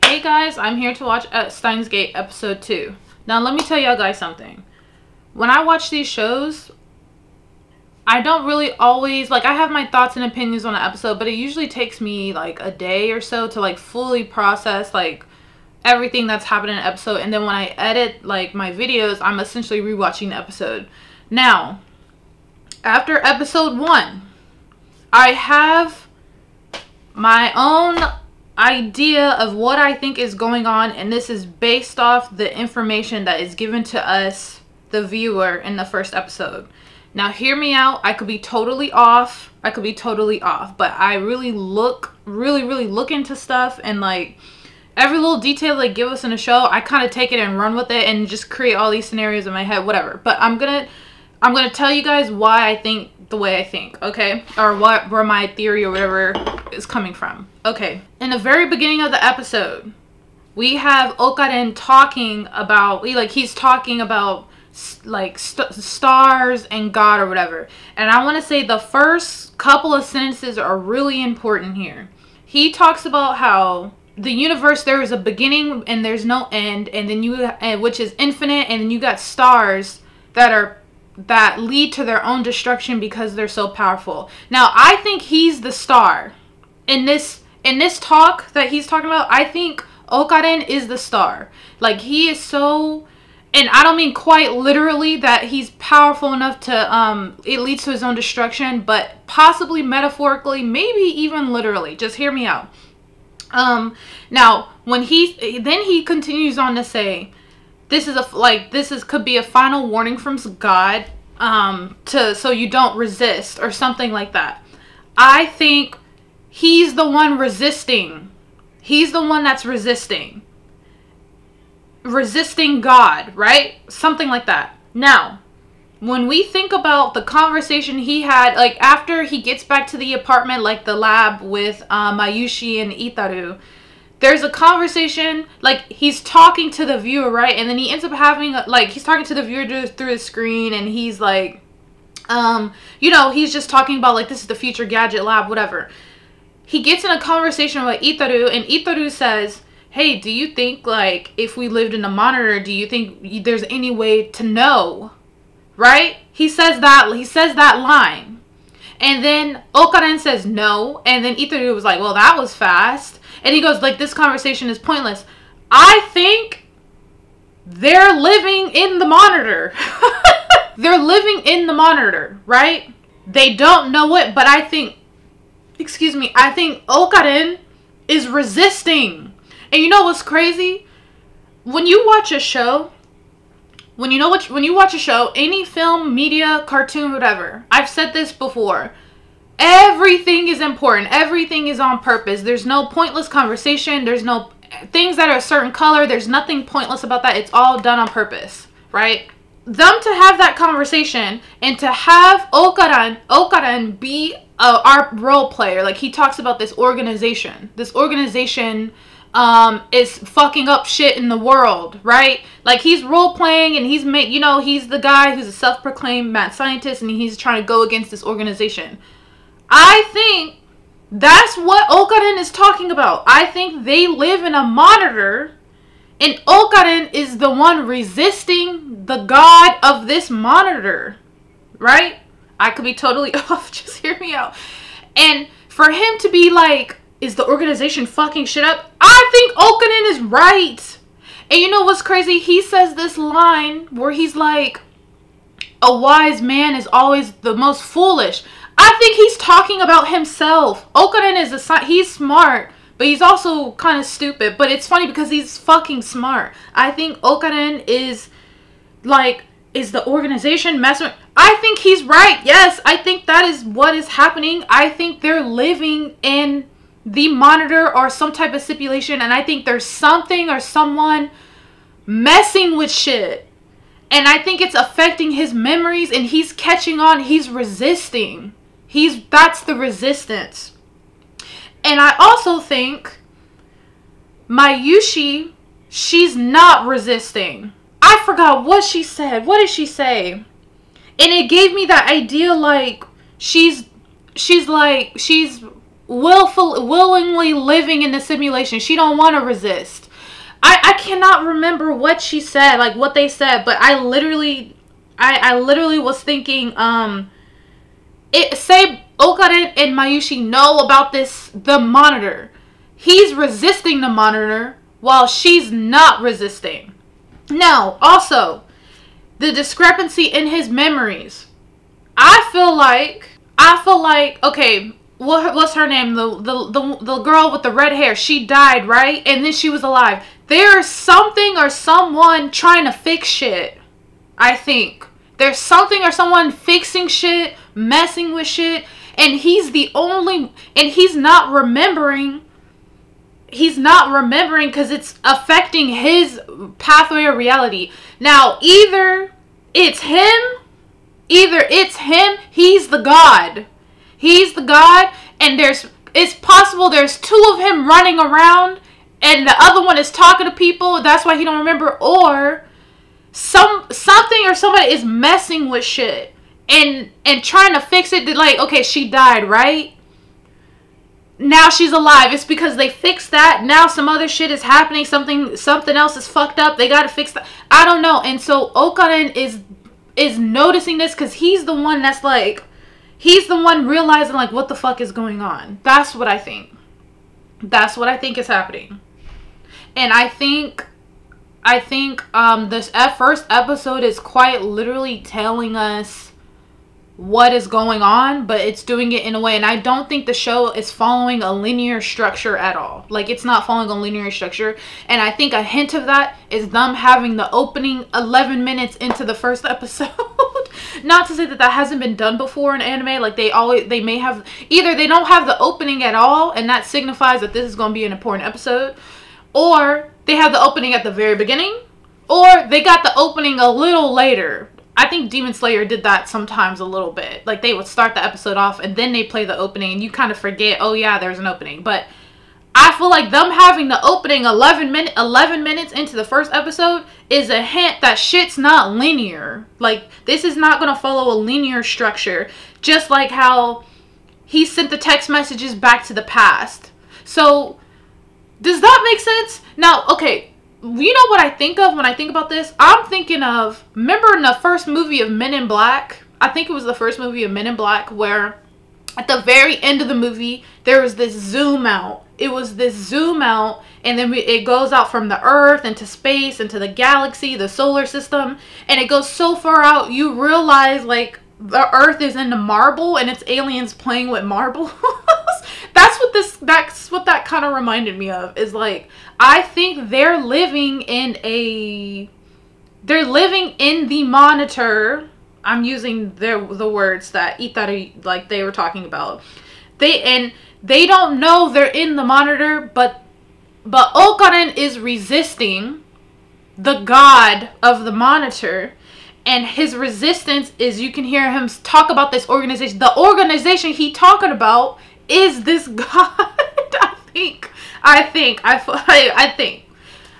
Hey guys, I'm here to watch Steins Gate episode 2. Now let me tell y'all guys something. When I watch these shows, I don't really always, like, I have my thoughts and opinions on an episode, but it usually takes me like a day or so to like fully process like everything that's happened in an episode. And then when I edit like my videos, I'm essentially rewatching the episode. Now, after episode 1, I have my own idea of what I think is going on, and this is based off the information that is given to us, the viewer, in the first episode. Now hear me out. I could be totally off. But I really look into stuff, and like every little detail they give us in a show, I kind of take it and run with it and just create all these scenarios in my head, whatever. But I'm gonna tell you guys why I think the way I think, okay? Or where my theory or whatever is coming from. Okay, in the very beginning of the episode, we have Okaren talking about, he's talking about like stars and God or whatever. And I want to say the first couple of sentences are really important here. He talks about how the universe, there is a beginning and there's no end, and then which is infinite, and then you got stars that lead to their own destruction because they're so powerful. Now, I think he's the star. In this talk that he's talking about, I think Okaren is the star. Like, he is so, and I don't mean quite literally that he's powerful enough to, it leads to his own destruction, but possibly metaphorically, maybe even literally. Just hear me out. Now, when he continues on to say, this could be a final warning from God, so you don't resist or something like that. I think he's the one resisting. He's the one that's resisting God, right? Something like that. Now, when we think about the conversation he had, like after he gets back to the apartment, like the lab with Mayushi and Itaru, there's a conversation, like he's talking to the viewer, right? And then he ends up having, he's talking to the viewer through the screen, and he's like, he's just talking about like, this is the future gadget lab, whatever. He gets in a conversation with Itaru, and Itaru says, hey, do you think like if we lived in a monitor, do you think there's any way to know? Right? He says that line. And then Okaren says no, and then Itaru was like, well, that was fast. And he goes, like, this conversation is pointless. I think they're living in the monitor. They're living in the monitor, right? They don't know it, but I think Okaren is resisting. And you know what's crazy? When you watch a show, when you watch a show, any film, media, cartoon, whatever, I've said this before, everything is important. Everything is on purpose. There's no pointless conversation. There's no things that are a certain color. There's nothing pointless about that. It's all done on purpose, right? Them to have that conversation and to have Okaren be our role player. Like, he talks about this organization. This organization is fucking up shit in the world, right? Like, he's role playing, and he's he's the guy who's a self-proclaimed mad scientist, and he's trying to go against this organization. I think that's what Okaren is talking about. I think they live in a monitor, and Okaren is the one resisting the God of this monitor, right? I could be totally off. Just hear me out. And for him to be like, is the organization fucking shit up? I think Okaren is right. And you know what's crazy? He says this line where he's like, a wise man is always the most foolish. I think he's talking about himself. Okaren he's smart, but he's also kind of stupid. But it's funny because he's fucking smart. I think Okaren is the organization messing? I think he's right. Yes, I think that is what is happening. I think they're living in the monitor or some type of stipulation, and I think there's something or someone messing with shit. And I think it's affecting his memories, and he's catching on. He's resisting. That's the resistance. And I also think Mayushi, she's not resisting. I forgot what she said. What did she say? And it gave me that idea, like, she's willingly living in the simulation. She don't want to resist. I cannot remember what she said, like what they said, but I literally was thinking, say Okarin and Mayushi know about the monitor. He's resisting the monitor while she's not resisting. Now, also, the discrepancy in his memories. I feel like, okay, what's her name? The girl with the red hair. She died, right? And then she was alive. There's something or someone trying to fix shit. I think. There's something or someone fixing shit, messing with shit. And he's not remembering. He's not remembering because it's affecting his pathway of reality. Now, either it's him, he's the god. He's the god, and it's possible there's two of him running around, and the other one is talking to people, that's why he don't remember, or something or somebody is messing with shit and trying to fix it. Like, okay, she died, right? Now she's alive. It's because they fixed that. Now some other shit is happening. Something else is fucked up. They gotta fix that. I don't know. And so Okarin is noticing this because he's the one that's like, he's the one realizing like what the fuck is going on. That's what I think. That's what I think is happening. And I think this first episode is quite literally telling us what is going on, but it's doing it in a way, and I don't think the show is following a linear structure at all. Like, it's not following a linear structure, and I think a hint of that is them having the opening 11 minutes into the first episode. Not to say that hasn't been done before in anime. Like, they may have, either they don't have the opening at all, and that signifies that this is going to be an important episode, or they have the opening at the very beginning, or they got the opening a little later. I think Demon Slayer did that sometimes a little bit. Like, they would start the episode off and then they play the opening and you kind of forget, oh yeah, there's an opening. But I feel like them having the opening 11 minutes into the first episode is a hint that shit's not linear. Like, this is not going to follow a linear structure. Just like how he sent the text messages back to the past. So, does that make sense? Now, okay, you know what I think of when I think about this? I'm thinking of, remember in the first movie of Men in Black? I think it was the first movie of Men in Black where at the very end of the movie, there was this zoom out. It was this zoom out, and then it goes out from the Earth into space, into the galaxy, the solar system, and it goes so far out, you realize, like, the Earth is into marble, and it's aliens playing with marble. That's what that kind of reminded me of, is like, I think they're living in the monitor. I'm using the words that Itari, like, they were talking about. They don't know they're in the monitor, but Okarin is resisting the god of the monitor, and his resistance is, you can hear him talk about this organization. The organization he talking about is this god. I think.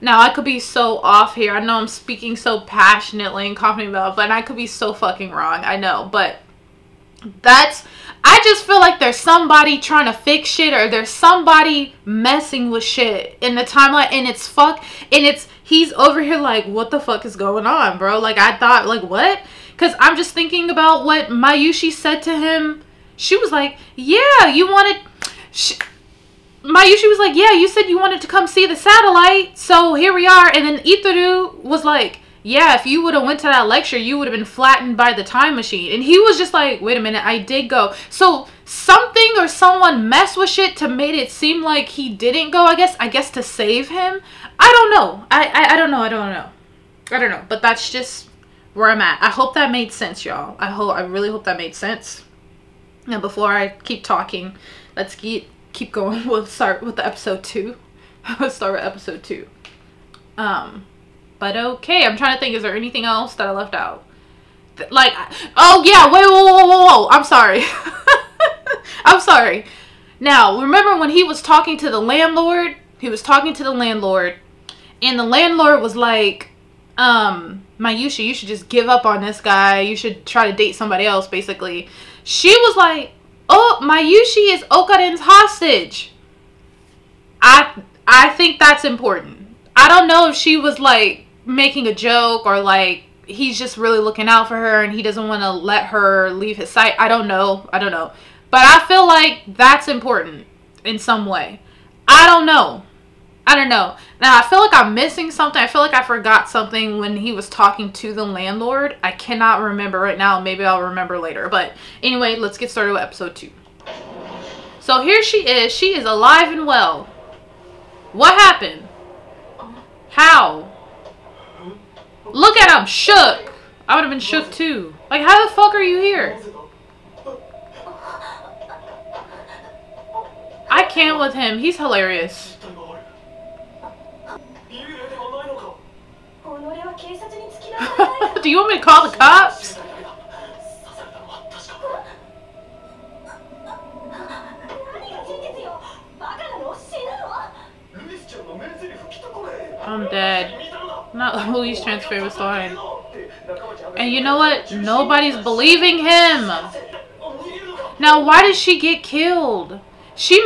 Now, I could be so off here. I know I'm speaking so passionately and confidently about it, but I could be so fucking wrong. I know, but I just feel like there's somebody trying to fix shit, or there's somebody messing with shit in the timeline, and he's over here like, what the fuck is going on, bro? Like, I thought, like, what? Because I'm just thinking about what Mayushi said to him. She was like, yeah, you wanted... Mayushi was like, yeah, you said you wanted to come see the satellite, so here we are. And then Itaru was like, yeah, if you would have went to that lecture, you would have been flattened by the time machine. And he was just like, wait a minute, I did go. So something or someone messed with shit to made it seem like he didn't go, I guess to save him. I don't know. I don't know. But that's just where I'm at. I hope that made sense, y'all. I really hope that made sense. Now, before I keep talking, let's keep going. We'll start with the episode 2. Let's start with episode 2. But okay, I'm trying to think, is there anything else that I left out? Like, oh yeah, wait, whoa, I'm sorry. I'm sorry. Now, remember when he was talking to the landlord? He was talking to the landlord, and the landlord was like, Mayushi, you should just give up on this guy. You should try to date somebody else, basically. She was like, Oh, Mayushi is Okarin's hostage. I think that's important. I don't know if she was like making a joke or like he's just really looking out for her and he doesn't want to let her leave his sight. I don't know. But I feel like that's important in some way. I don't know. Now, I feel like I'm missing something. I feel like I forgot something when he was talking to the landlord. I cannot remember right now. Maybe I'll remember later. But anyway, let's get started with episode 2. So here she is. She is alive and well. What happened? How? Look at him, shook. I would have been shook too. Like, how the fuck are you here? I can't with him. He's hilarious. Do you want me to call the cops? I'm dead. Not Louis' transfer was fine. And you know what? Nobody's believing him. Now, why did she get killed? She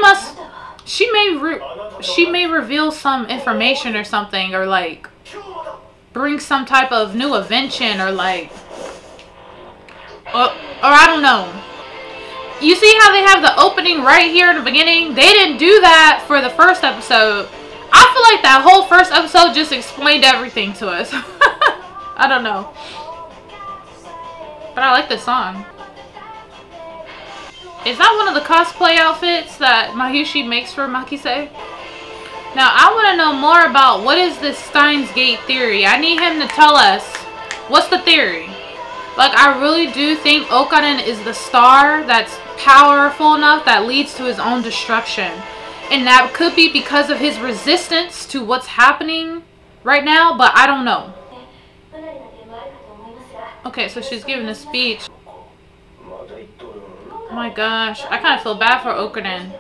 may reveal some information or something, or like bring some type of new invention, or like, or I don't know. You see how they have the opening right here in the beginning? They didn't do that for the first episode. I feel like that whole first episode just explained everything to us. I don't know. But I like this song. Is that one of the cosplay outfits that Mayushi makes for Makise? Now, I want to know more about what is this Steins Gate theory. I need him to tell us. What's the theory? Like, I really do think Okarin is the star that's powerful enough that leads to his own destruction. And that could be because of his resistance to what's happening right now, but I don't know. Okay, so she's giving a speech. Oh my gosh, I kind of feel bad for Okarin.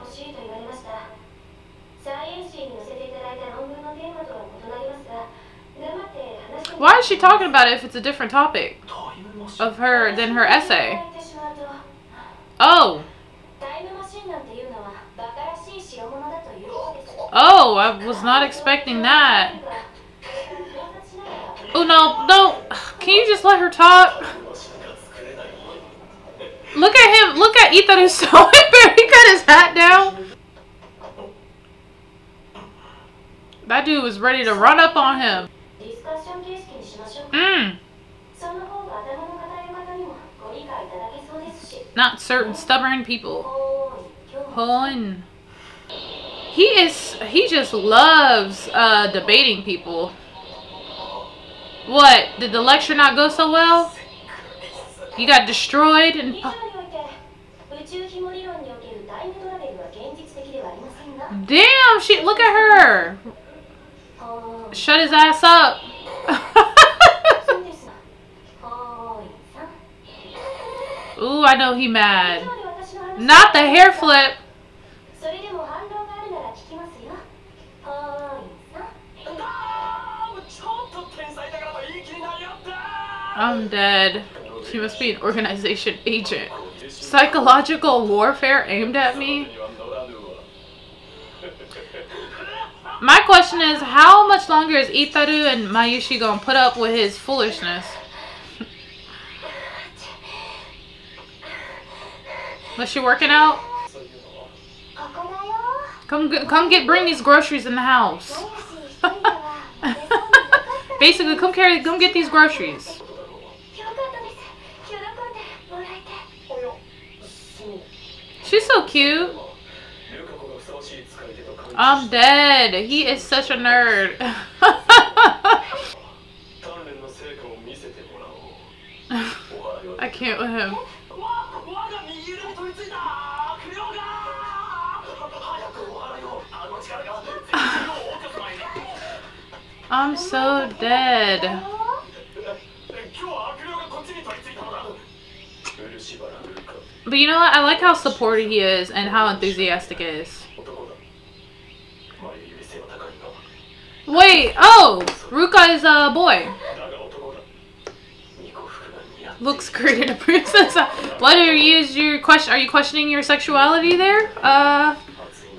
Why is she talking about it if it's a different topic of her than her essay? Oh, I was not expecting that. Oh, no. Can you just let her talk? Look at him. Look at Itaru's so hyper. He got his hat down. That dude was ready to run up on him. Not certain stubborn people. Hoen. He just loves debating people. What? Did the lecture not go so well? You got destroyed and damn, she look at her. Shut his ass up. Ooh, I know he mad. Not the hair flip. I'm dead. She must be an organization agent. Psychological warfare aimed at me? My question is, how much longer is Itaru and Mayushi gonna put up with his foolishness? Was she working out? Bring these groceries in the house. Basically, come get these groceries. She's so cute. I'm dead. He is such a nerd. I can't with him. I'm so dead. But you know what? I like how supportive he is and how enthusiastic he is. Wait, oh! Ruka is a boy. Looks created a princess. What are you questioning your sexuality there?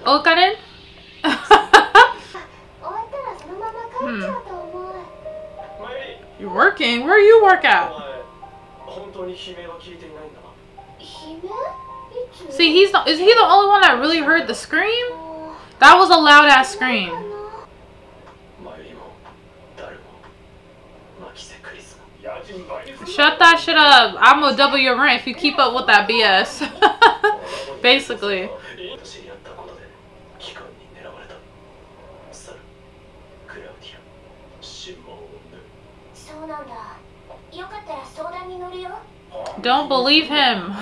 Okarin? You're working? Where you work at? See, is he the only one that really heard the scream? That was a loud ass scream. Shut that shit up. I'm gonna double your rent if you keep up with that BS. Basically. Don't believe him.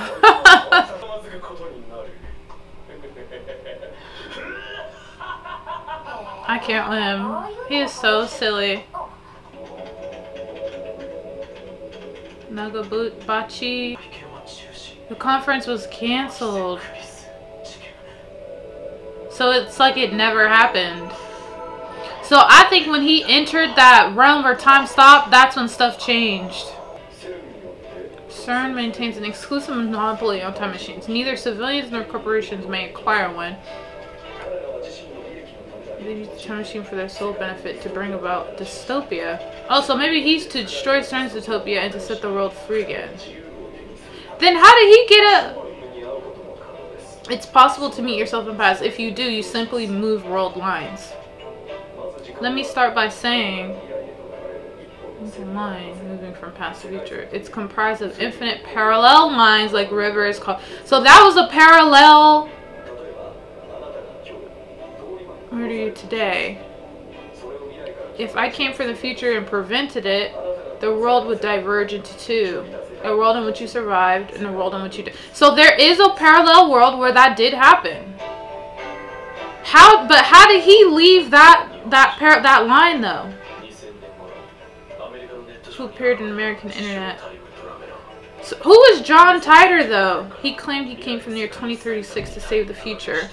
I can't with him. He is so silly. Nagabachi. The conference was canceled. So it's like it never happened. So I think when he entered that realm where time stopped, that's when stuff changed. CERN maintains an exclusive monopoly on time machines. Neither civilians nor corporations may acquire one. They use the time machine for their sole benefit to bring about dystopia. Oh, so maybe he's to destroy CERN's dystopia and to set the world free again. Then how did he get a... It's possible to meet yourself in the past. If you do, you simply move world lines. Let me start by saying... line moving from past to future. It's comprised of infinite parallel lines like river is called. So that was a parallel... Where do you today? If I came from the future and prevented it, the world would diverge into two. A world in which you survived and a world in which you did. So there is a parallel world where that did happen. But how did he leave that line though? Who appeared in American internet. So who is John Titor though? He claimed he came from the year 2036 to save the future.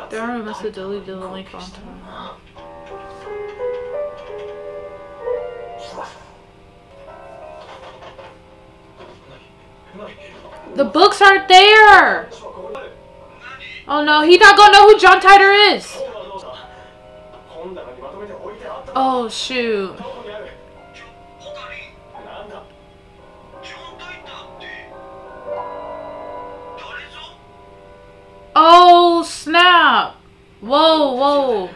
Darwin must have deleted the link on time. The books aren't there! Oh no, he's not gonna know who John Titor is! Oh shoot. Oh snap! Whoa, whoa.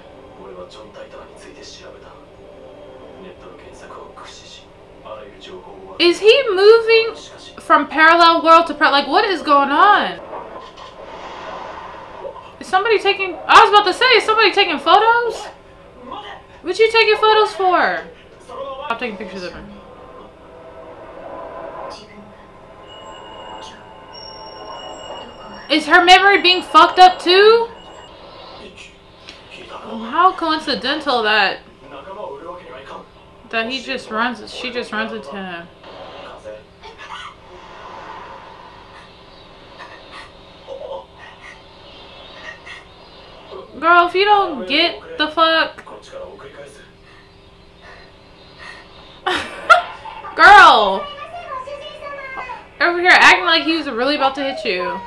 Is he moving from parallel world to like what is going on? Is somebody taking... I was about to say, is somebody taking photos? What you taking photos for? I'm taking pictures of him. Is her memory being fucked up too? How coincidental that she just runs into him. Girl, if you don't get the fuck... Girl! Over here acting like he was really about to hit you.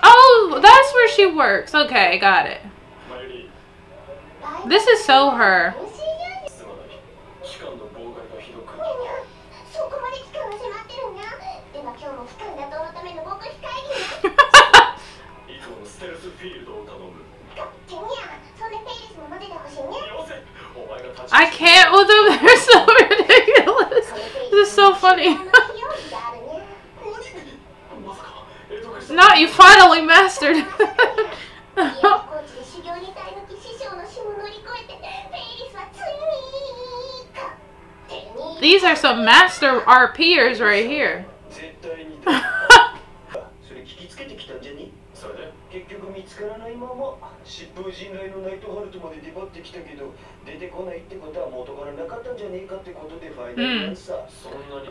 Oh, that's where she works. Okay, got it. This is so her. I can't with them. They're so ridiculous. This is so funny. Not you finally mastered. These are some master RPers right here.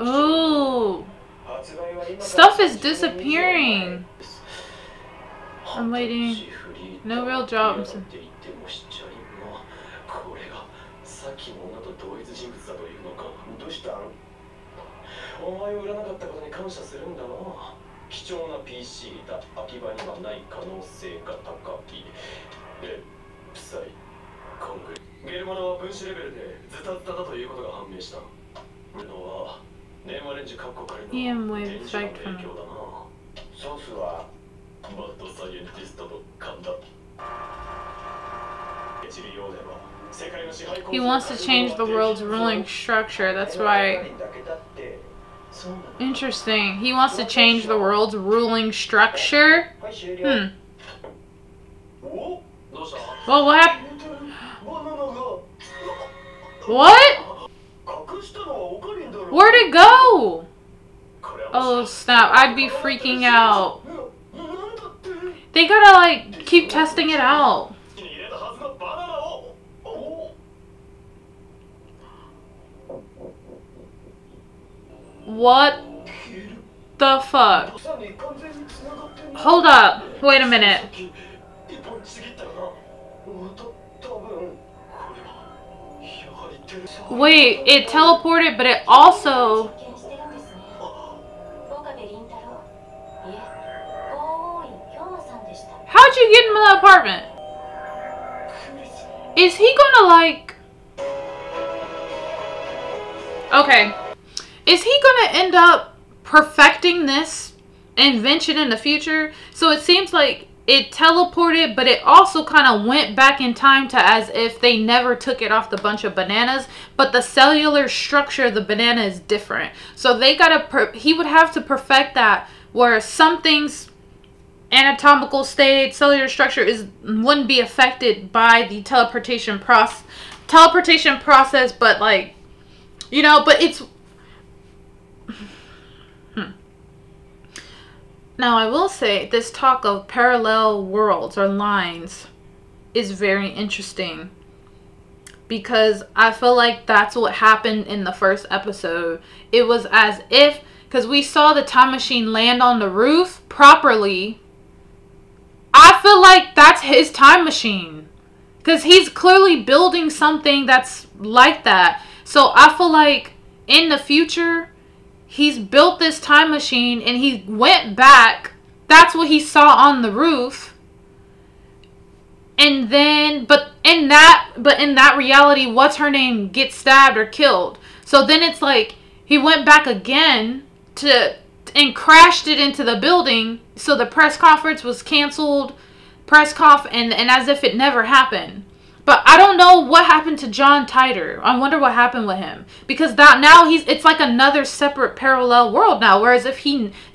Ooh. Stuff is disappearing. I'm waiting. No real jobs. さっきの女と同一人物だというのか。どうしたん？お前を売らなかったことに感謝するんだな。貴重な PC だ。空き場にはない可能性が高い。夫妻、今回ゲルマナは分子レベルでズタズタだということが判明した。のはネーマレンジカッコ仮の電磁波の影響だな。ソースはマッドサイエンティストと勘だ。一理用では He wants to change the world's ruling structure. That's right. Interesting. He wants to change the world's ruling structure? Well, what happened? What? Where'd it go? Oh, snap. I'd be freaking out. They gotta, like, keep testing it out. What the fuck? Hold up. Wait a minute. Wait, it teleported, but it also... How'd you get into the apartment? Is he gonna, like... Okay. Is he gonna end up perfecting this invention in the future? So it seems like it teleported, but it also kind of went back in time to as if they never took it off the bunch of bananas, but the cellular structure of the banana is different. So they gotta, he would have to perfect that where something's anatomical state, cellular structure wouldn't be affected by the teleportation process, but like, you know, but it's, Now, I will say this talk of parallel worlds or lines is very interesting because I feel like that's what happened in the first episode. It was as if, because we saw the time machine land on the roof properly, I feel like that's his time machine because he's clearly building something that's like that. So I feel like in the future, he's built this time machine and he went back. That's what he saw on the roof. And then, but in that reality, what's her name gets stabbed or killed. So then it's like he went back again and crashed it into the building. So the press conference was canceled, and as if it never happened. But I don't know what happened to John Titor. I wonder what happened with him. Because now it's like another separate parallel world now. Whereas if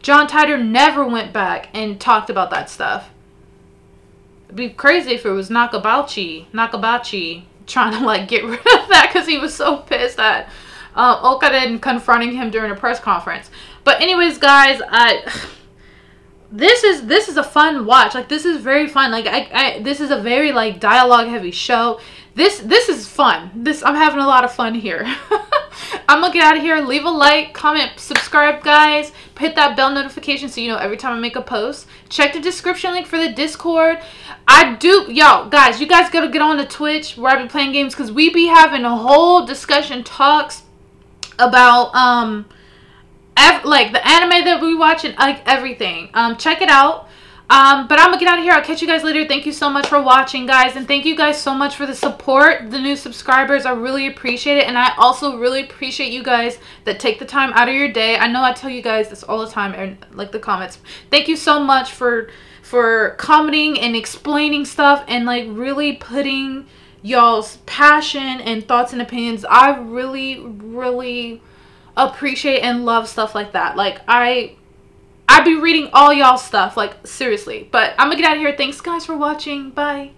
John Titor never went back and talked about that stuff. It'd be crazy if it was Nakabachi trying to like get rid of that because he was so pissed at Okada confronting him during a press conference. But anyways, guys, this is a fun watch. Like, this is very fun. Like, this is a very like dialogue heavy show. This is fun. I'm having a lot of fun here. I'm gonna get out of here. Leave a like, comment, subscribe, guys. Hit that bell notification so you know every time I make a post. Check the description link for the Discord. Yo, guys, you guys gotta get on the Twitch where I be playing games because we be having a whole discussion talks about like the anime that we watch and like everything. Check it out. But I'm gonna get out of here. I'll catch you guys later. Thank you so much for watching, guys, and thank you guys so much for the support, the new subscribers. I really appreciate it, and I also really appreciate you guys that take the time out of your day. I know I tell you guys this all the time in like the comments. Thank you so much for commenting and explaining stuff and like really putting y'all's passion and thoughts and opinions. I really appreciate and love stuff like that. Like I be reading all y'all stuff, like seriously. But I'm gonna get out of here. Thanks guys for watching. Bye.